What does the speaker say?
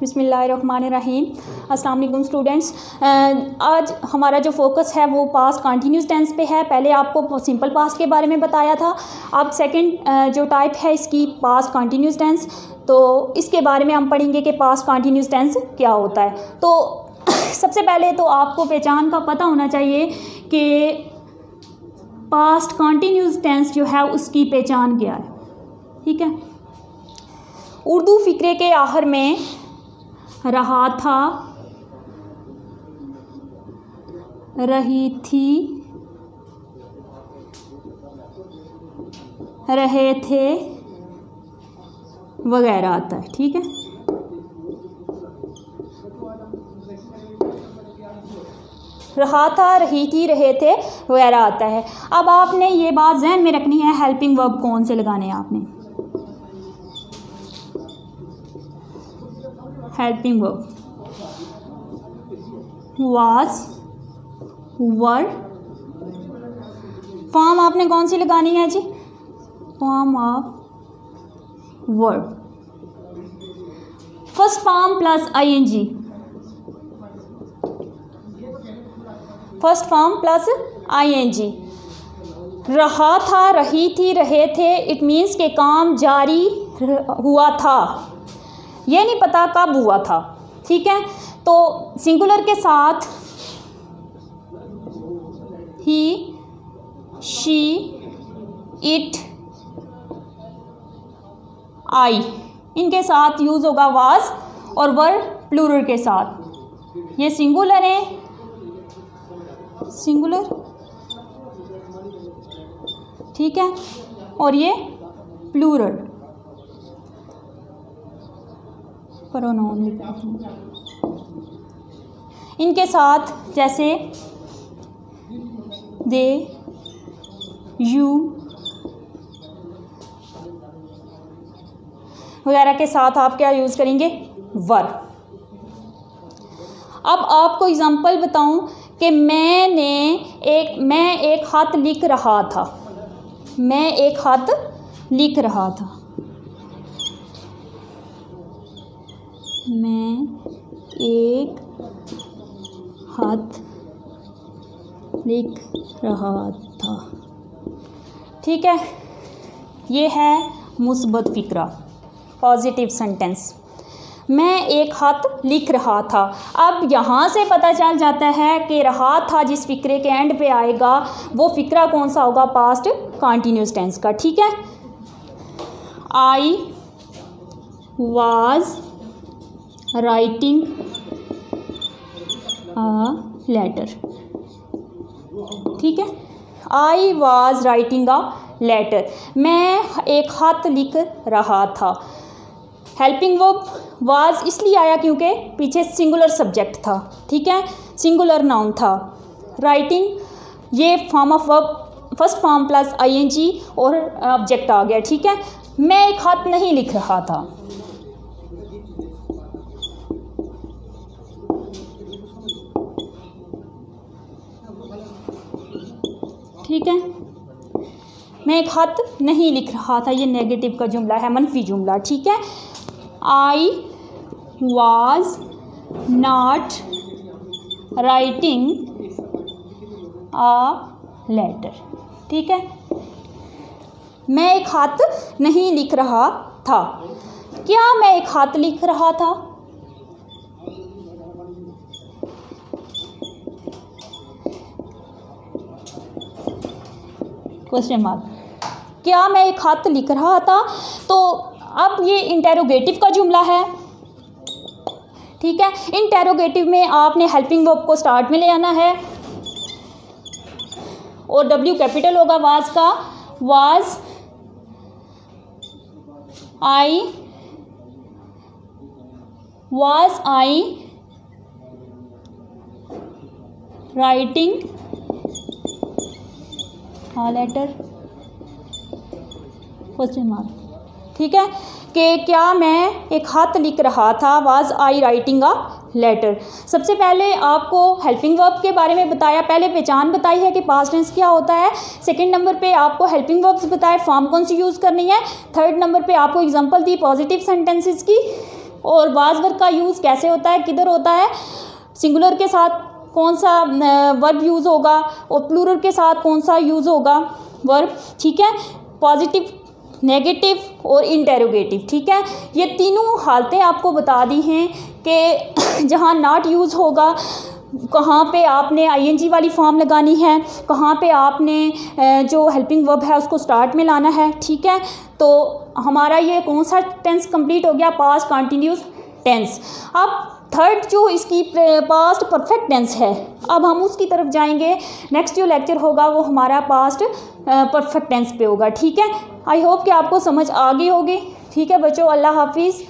बिस्मिल्लाहिर्रहमानिर्रहीम। अस्सलाम वालेकुम स्टूडेंट्स। आज हमारा जो फोकस है वो पास्ट कंटिन्यूस टेंस पे है। पहले आपको सिंपल पास्ट के बारे में बताया था। अब सेकंड जो टाइप है इसकी पास्ट कंटिन्यूस टेंस, तो इसके बारे में हम पढ़ेंगे कि पास्ट कंटिन्यूस टेंस क्या होता है। तो सबसे पहले तो आपको पहचान का पता होना चाहिए कि पास्ट कंटिन्यूस टेंस जो है उसकी पहचान क्या है। ठीक है, उर्दू फ़िक्रे के आखिर में रहा था, रही थी, रहे थे वगैरह आता है। ठीक है, रहा था, रही थी, रहे थे वगैरह आता है। अब आपने ये बात ज़हन में रखनी है, हेल्पिंग वर्ब कौन से लगाने हैं आपने। Helping verb was, were. Form आपने कौन सी लगानी है जी, form of verb. First form plus ING, first form plus ING. रहा था, रही थी, रहे थे, इट मीन्स के काम जारी हुआ था, ये नहीं पता कब हुआ था। ठीक है, तो सिंगुलर के साथ ही, शी, इट, आई, इनके साथ यूज़ होगा वाज, और वर प्लूरल के साथ। ये सिंगुलर है, सिंगुलर, ठीक है, और ये प्लूरल प्रोनाउन लिखा है। इनके साथ जैसे दे, यू वगैरह के साथ आप क्या यूज़ करेंगे, वर। अब आपको एग्जांपल बताऊं कि मैं एक खत लिख रहा था, मैं एक खत लिख रहा था, मैं एक खत लिख रहा था। ठीक है, ये है मुस्बत फ़िक्रा, पॉजिटिव सेंटेंस। मैं एक खत लिख रहा था। अब यहाँ से पता चल जाता है कि रहा था जिस फ़िक्रे के एंड पे आएगा वो फ़िक्रा कौन सा होगा, पास्ट कंटिन्यूस टेंस का। ठीक है, I was writing a letter. ठीक है, I was writing a letter, मैं एक खत लिख रहा था। हेल्पिंग वर्ब वाज इसलिए आया क्योंकि पीछे सिंगुलर सब्जेक्ट था। ठीक है, सिंगुलर नाउन था। राइटिंग ये form of verb, first form plus ING और ऑब्जेक्ट आ गया। ठीक है, मैं एक खत नहीं लिख रहा था। ठीक है, मैं एक खत नहीं लिख रहा था, ये नेगेटिव का जुमला है, मनफी जुमला। ठीक है, I was not writing a letter. ठीक है, मैं एक खत नहीं लिख रहा था। क्या मैं एक खत लिख रहा था? Question mark. क्या मैं एक खत लिख रहा था? तो अब ये इंटेरोगेटिव का जुमला है। ठीक है, इंटेरोगेटिव में आपने हेल्पिंग वर्ब को स्टार्ट में ले आना है और डब्ल्यू कैपिटल होगा वाज का। Was I writing letter, question mark. ठीक है, कि क्या मैं एक खत लिख रहा था, was I writing a letter. सबसे पहले आपको हेल्पिंग वर्ब के बारे में बताया, पहले पहचान बताई है कि पास्ट टेंस क्या होता है। सेकंड नंबर पे आपको हेल्पिंग वर्ब्स बताए, फॉर्म कौन सी यूज़ करनी है। थर्ड नंबर पे आपको एग्जांपल दी पॉजिटिव सेंटेंसेस की। और वाज वर्ब का यूज़ कैसे होता है, किधर होता है, सिंगुलर के साथ कौन सा वर्ब यूज़ होगा और प्लूरल के साथ कौन सा यूज़ होगा वर्ब, ठीक है, पॉजिटिव, नेगेटिव और इंटेरोगेटिव, ठीक है। ये तीनों हालतें आपको बता दी हैं कि जहाँ नॉट यूज़ होगा कहाँ पे आपने आईएनजी वाली फॉर्म लगानी है, कहाँ पे आपने जो हेल्पिंग वर्ब है उसको स्टार्ट में लाना है, ठीक है। तो हमारा ये कौन सा टेंस कंप्लीट हो गया, पास्ट कंटिन्यूस टेंस। अब थर्ड जो इसकी पास्ट परफेक्ट टेंस है, अब हम उसकी तरफ जाएंगे। नेक्स्ट जो लेक्चर होगा वो हमारा पास्ट परफेक्ट टेंस पे होगा, ठीक है। आई होप कि आपको समझ आ गई होगी, ठीक है बच्चों। अल्लाह हाफिज़।